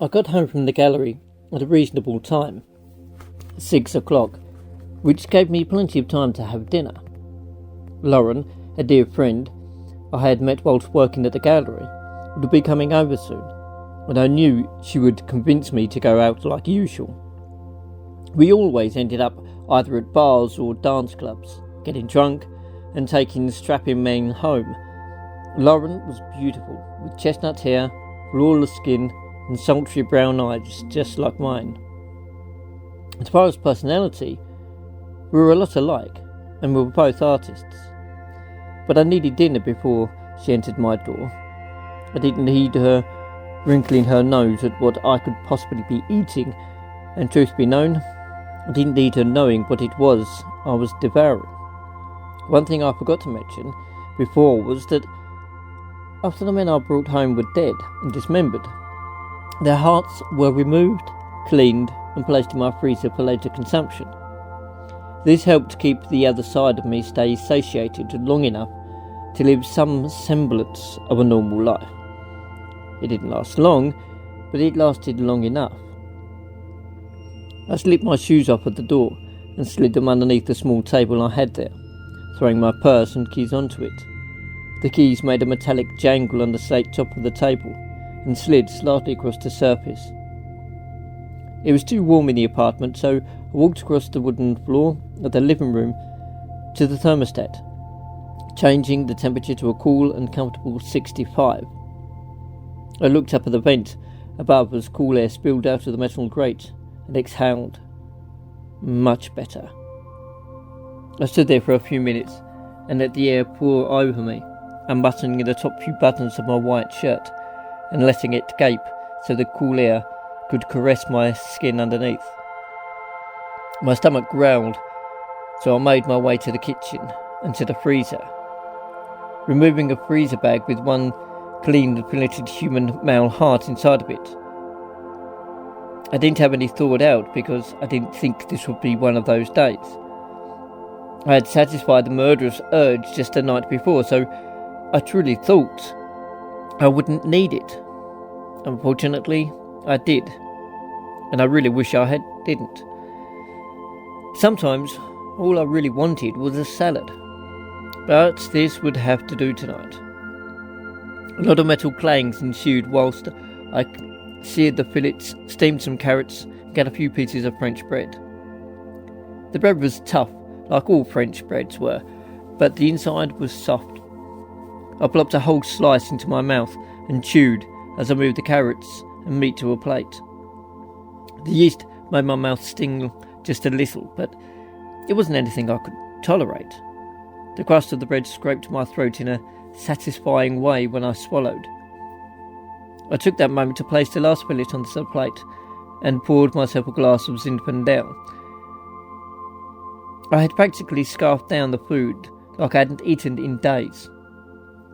I got home from the gallery at a reasonable time, 6 o'clock, which gave me plenty of time to have dinner. Lauren, a dear friend I had met whilst working at the gallery, would be coming over soon, and I knew she would convince me to go out like usual. We always ended up either at bars or dance clubs, getting drunk and taking strapping men home. Lauren was beautiful, with chestnut hair, flawless skin, and sultry brown eyes just like mine. As far as personality, we were a lot alike, and we were both artists. But I needed dinner before she entered my door. I didn't heed her wrinkling her nose at what I could possibly be eating, and truth be known, I didn't need her knowing what it was I was devouring. One thing I forgot to mention before was that after the men I brought home were dead and dismembered, their hearts were removed, cleaned, and placed in my freezer for later consumption. This helped keep the other side of me stay satiated long enough to live some semblance of a normal life. It didn't last long, but it lasted long enough. I slipped my shoes off at the door and slid them underneath the small table I had there, throwing my purse and keys onto it. The keys made a metallic jangle on the slate top of the table and slid slightly across the surface. It was too warm in the apartment, so I walked across the wooden floor of the living room to the thermostat, changing the temperature to a cool and comfortable 65. I looked up at the vent above as cool air spilled out of the metal grate and exhaled. Much better. I stood there for a few minutes and let the air pour over me, unbuttoning the top few buttons of my white shirt and letting it gape so the cool air could caress my skin underneath. My stomach growled, so I made my way to the kitchen and to the freezer. Removing a freezer bag with one clean and filleted human male heart inside of it. I didn't have any thawed out because I didn't think this would be one of those days. I had satisfied the murderous urge just the night before, so I truly thought I wouldn't need it. Unfortunately, I did, and I really wish I didn't. Sometimes all I really wanted was a salad, but this would have to do tonight. A lot of metal clangs ensued whilst I seared the fillets, steamed some carrots, and got a few pieces of French bread. The bread was tough, like all French breads were, but the inside was soft. I plopped a whole slice into my mouth and chewed as I moved the carrots and meat to a plate. The yeast made my mouth sting just a little, but it wasn't anything I could tolerate. The crust of the bread scraped my throat in a satisfying way when I swallowed. I took that moment to place the last fillet onto the plate and poured myself a glass of Zinfandel. I had practically scarfed down the food like I hadn't eaten in days.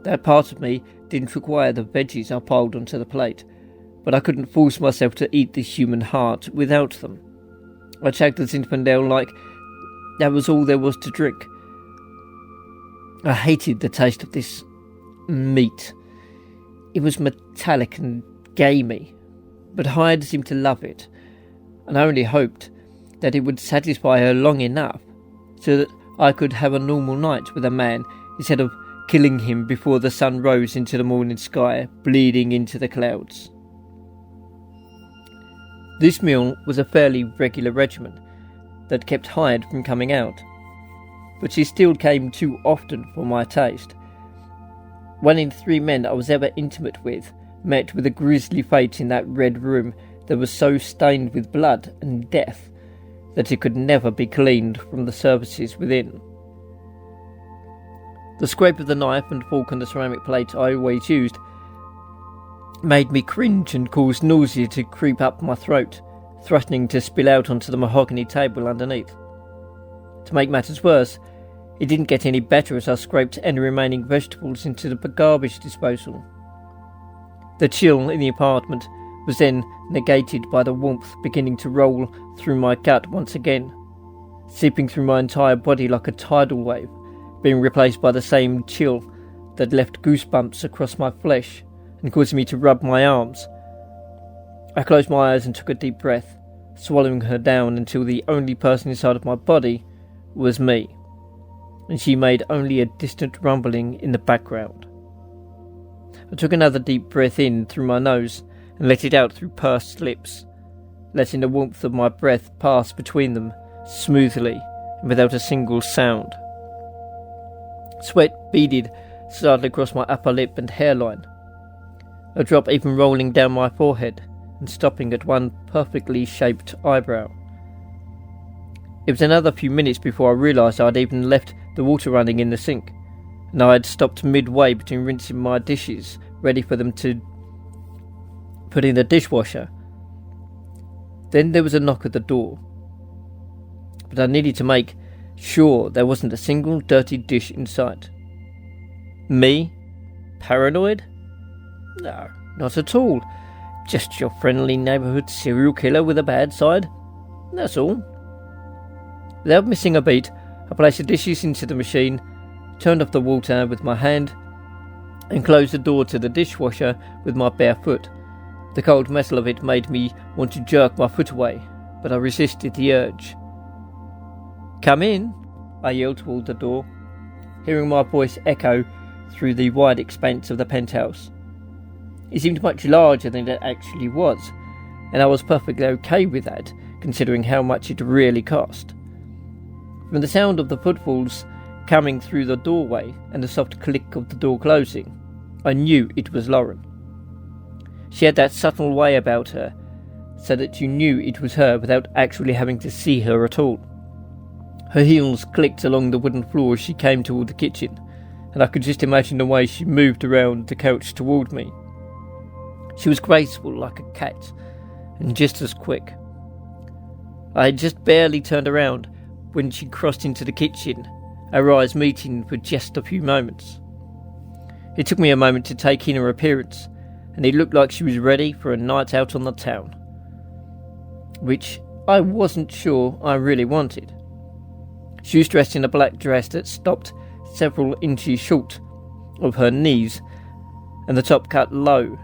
That part of me didn't require the veggies I piled onto the plate, but I couldn't force myself to eat the human heart without them. I chugged the Zinfandel like that was all there was to drink. I hated the taste of this meat. It was metallic and gamey, but Hyde seemed to love it, and I only hoped that it would satisfy her long enough so that I could have a normal night with a man instead of killing him before the sun rose into the morning sky, bleeding into the clouds. This meal was a fairly regular regimen that kept Hyde from coming out, but she still came too often for my taste. 1 in 3 men I was ever intimate with met with a grisly fate in that red room that was so stained with blood and death that it could never be cleaned from the surfaces within. The scrape of the knife and fork on the ceramic plate I always used made me cringe and caused nausea to creep up my throat, threatening to spill out onto the mahogany table underneath. To make matters worse, it didn't get any better as I scraped any remaining vegetables into the garbage disposal. The chill in the apartment was then negated by the warmth beginning to roll through my gut once again, seeping through my entire body like a tidal wave, being replaced by the same chill that left goosebumps across my flesh and causing me to rub my arms. I closed my eyes and took a deep breath, swallowing her down until the only person inside of my body was me, and she made only a distant rumbling in the background. I took another deep breath in through my nose and let it out through pursed lips, letting the warmth of my breath pass between them smoothly and without a single sound. Sweat beaded slightly across my upper lip and hairline, a drop even rolling down my forehead and stopping at one perfectly shaped eyebrow. It was another few minutes before I realised I'd even left the water running in the sink, and I had stopped midway between rinsing my dishes, ready for them to put in the dishwasher. Then there was a knock at the door, but I needed to make sure there wasn't a single dirty dish in sight. Me? Paranoid? No, not at all. Just your friendly neighbourhood serial killer with a bad side. That's all. Without missing a beat, I placed the dishes into the machine, turned off the water with my hand, and closed the door to the dishwasher with my bare foot. The cold metal of it made me want to jerk my foot away, but I resisted the urge. "Come in," I yelled toward the door, hearing my voice echo through the wide expanse of the penthouse. It seemed much larger than it actually was, and I was perfectly okay with that, considering how much it really cost. From the sound of the footfalls coming through the doorway and the soft click of the door closing, I knew it was Lauren. She had that subtle way about her, so that you knew it was her without actually having to see her at all. Her heels clicked along the wooden floor as she came toward the kitchen, and I could just imagine the way she moved around the couch toward me. She was graceful like a cat, and just as quick. I had just barely turned around when she crossed into the kitchen, our eyes meeting for just a few moments. It took me a moment to take in her appearance, and it looked like she was ready for a night out on the town, which I wasn't sure I really wanted. She was dressed in a black dress that stopped several inches short of her knees, and the top cut low,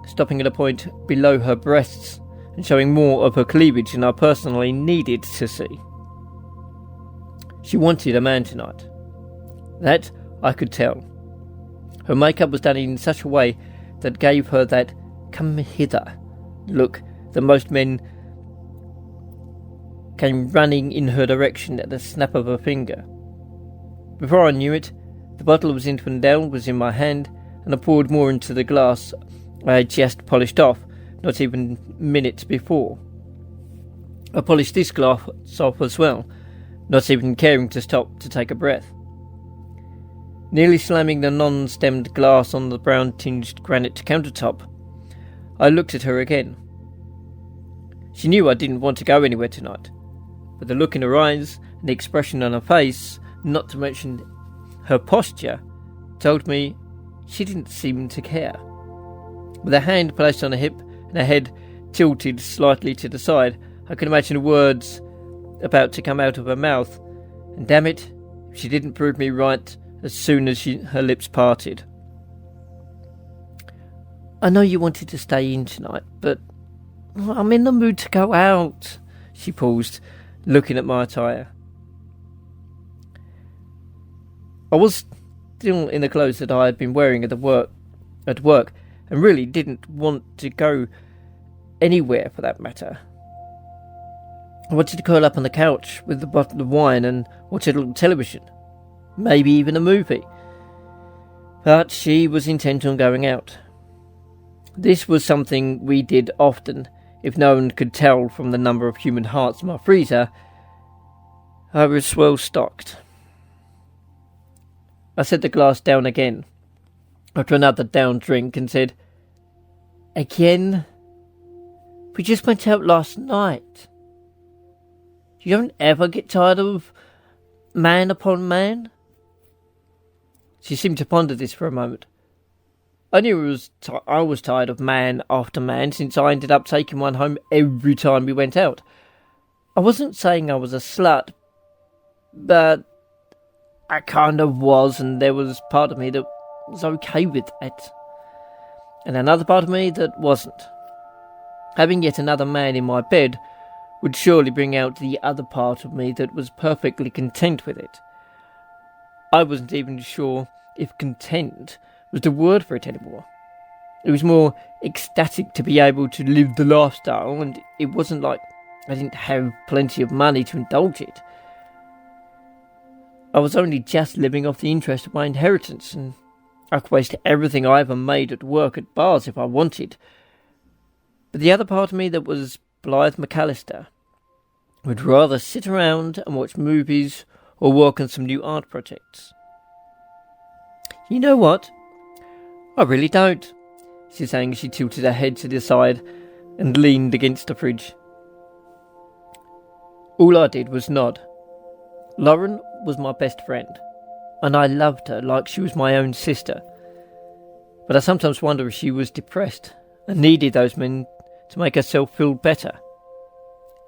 stopping at a point below her breasts and showing more of her cleavage than I personally needed to see. She wanted a man tonight. That I could tell. Her makeup was done in such a way that gave her that "come hither" look that most men came running in her direction at the snap of a finger. Before I knew it, the bottle of Zinfandel was in my hand, and I poured more into the glass I had just polished off, not even minutes before. I polished this glass off as well, not even caring to stop to take a breath. Nearly slamming the non-stemmed glass on the brown-tinged granite countertop, I looked at her again. She knew I didn't want to go anywhere tonight, but the look in her eyes and the expression on her face, not to mention her posture, told me she didn't seem to care. With her hand placed on her hip and her head tilted slightly to the side, I could imagine the words about to come out of her mouth, and damn it, if she didn't prove me right as soon as her lips parted. "I know you wanted to stay in tonight, but I'm in the mood to go out," she paused, looking at my attire. I was still in the clothes that I had been wearing at work, and really didn't want to go anywhere for that matter. I wanted to curl up on the couch with a bottle of wine and watch a little television, maybe even a movie. But she was intent on going out. This was something we did often. If no one could tell from the number of human hearts in my freezer, I was well stocked. I set the glass down again, after another down drink, and said, "Again? We just went out last night. You don't ever get tired of man upon man?" She seemed to ponder this for a moment. I knew I was tired of man after man, since I ended up taking one home every time we went out. I wasn't saying I was a slut, but I kind of was, and there was part of me that was okay with it, and another part of me that wasn't. Having yet another man in my bed would surely bring out the other part of me that was perfectly content with it. I wasn't even sure if content was the word for it anymore. It was more ecstatic to be able to live the lifestyle, and it wasn't like I didn't have plenty of money to indulge it. I was only just living off the interest of my inheritance, and I could waste everything I ever made at work at bars if I wanted. But the other part of me that was Blythe McAllister would rather sit around and watch movies or work on some new art projects. You know what? I really don't, she sang as she tilted her head to the side and leaned against the fridge. All I did was nod. Lauren was my best friend, and I loved her like she was my own sister. But I sometimes wonder if she was depressed and needed those men to make herself feel better.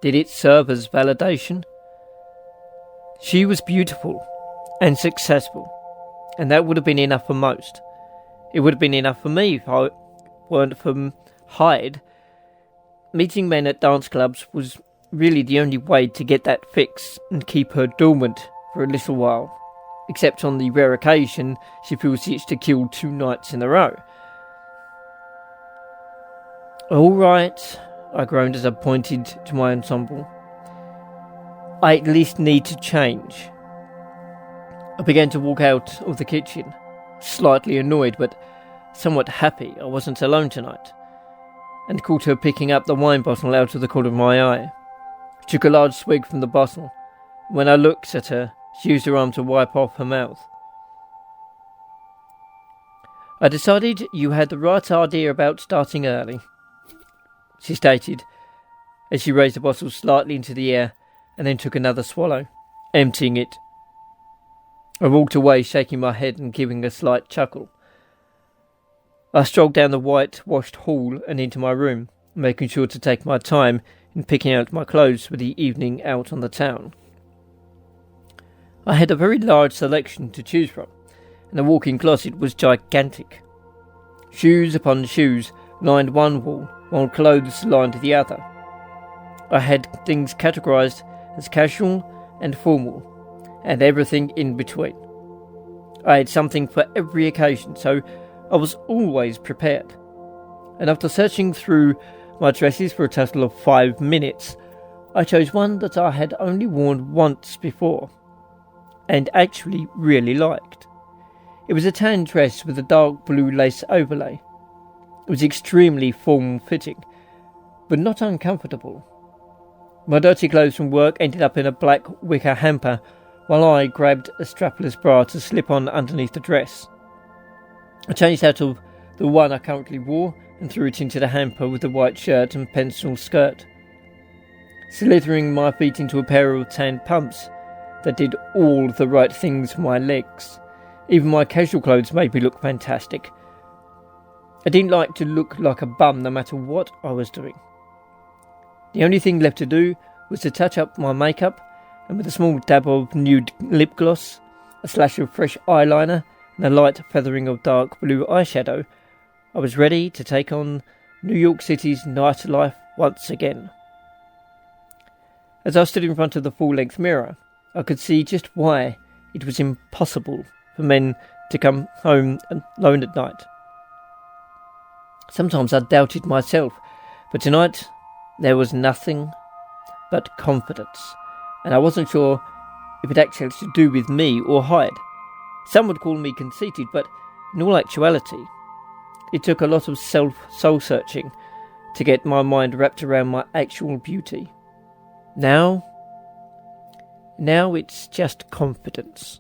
Did it serve as validation? She was beautiful and successful, and that would have been enough for most. It would have been enough for me if I weren't from Hyde. Meeting men at dance clubs was really the only way to get that fix and keep her dormant for a little while, except on the rare occasion she feels the itch to kill 2 nights in a row. All right, I groaned as I pointed to my ensemble. I at least need to change. I began to walk out of the kitchen, slightly annoyed but somewhat happy I wasn't alone tonight, and caught her picking up the wine bottle out of the corner of my eye. She took a large swig from the bottle. When I looked at her, she used her arm to wipe off her mouth. I decided you had the right idea about starting early, she stated, as she raised the bottle slightly into the air and then took another swallow, emptying it. I walked away, shaking my head and giving a slight chuckle. I strolled down the whitewashed hall and into my room, making sure to take my time in picking out my clothes for the evening out on the town. I had a very large selection to choose from, and the walk-in closet was gigantic. Shoes upon shoes lined one wall, while clothes lined the other. I had things categorised as casual and formal, and everything in between. I had something for every occasion, so I was always prepared. And after searching through my dresses for a total of 5 minutes, I chose one that I had only worn once before, and actually really liked. It was a tan dress with a dark blue lace overlay. It was extremely form-fitting, but not uncomfortable. My dirty clothes from work ended up in a black wicker hamper, while I grabbed a strapless bra to slip on underneath the dress. I changed out of the one I currently wore and threw it into the hamper with the white shirt and pencil skirt, slithering my feet into a pair of tan pumps that did all the right things for my legs. Even my casual clothes made me look fantastic. I didn't like to look like a bum no matter what I was doing. The only thing left to do was to touch up my makeup, and with a small dab of nude lip gloss, a slash of fresh eyeliner, and a light feathering of dark blue eyeshadow, I was ready to take on New York City's nightlife once again. As I stood in front of the full-length mirror, I could see just why it was impossible for men to come home alone at night. Sometimes I doubted myself, but tonight there was nothing but confidence, and I wasn't sure if it actually had to do with me or Hyde. Some would call me conceited, but in all actuality, it took a lot of soul-searching to get my mind wrapped around my actual beauty. Now it's just confidence.